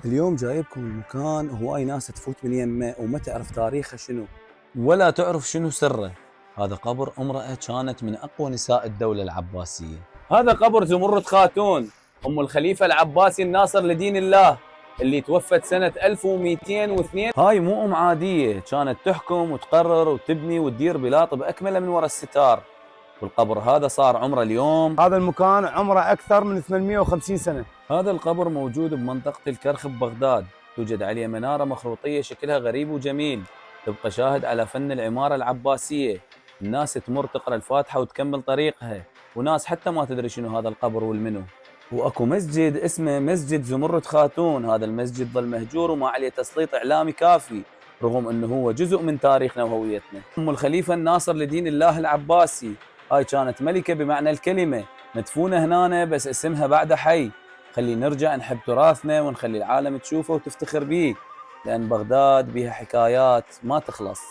اليوم جايبكم المكان هواي ناس تفوت من يمه وما تعرف تاريخه شنو. ولا تعرف شنو سره. هذا قبر امرأة كانت من أقوى نساء الدولة العباسية. هذا قبر زمرد خاتون ام الخليفه العباسي الناصر لدين الله اللي توفت سنه 1202. هاي مو أم عادية، كانت تحكم وتقرر وتبني وتدير بلاد بأكمله من وراء الستار. والقبر هذا صار عمره اليوم. هذا المكان عمره أكثر من 850 سنة. هذا القبر موجود بمنطقة الكرخ ببغداد، توجد عليه منارة مخروطية شكلها غريب وجميل، تبقى شاهد على فن العمارة العباسية. الناس تمر تقرأ الفاتحة وتكمل طريقها، وناس حتى ما تدري شنو هذا القبر والمنو. واكو مسجد اسمه مسجد زمرد خاتون، هذا المسجد ظل مهجور وما عليه تسليط اعلامي كافي، رغم انه هو جزء من تاريخنا وهويتنا. ام الخليفه الناصر لدين الله العباسي، هاي كانت ملكه بمعنى الكلمه، مدفونه هنا بس اسمها بعد حي. خلي نرجع نحب تراثنا ونخلي العالم تشوفه وتفتخر بيه، لان بغداد بيها حكايات ما تخلص.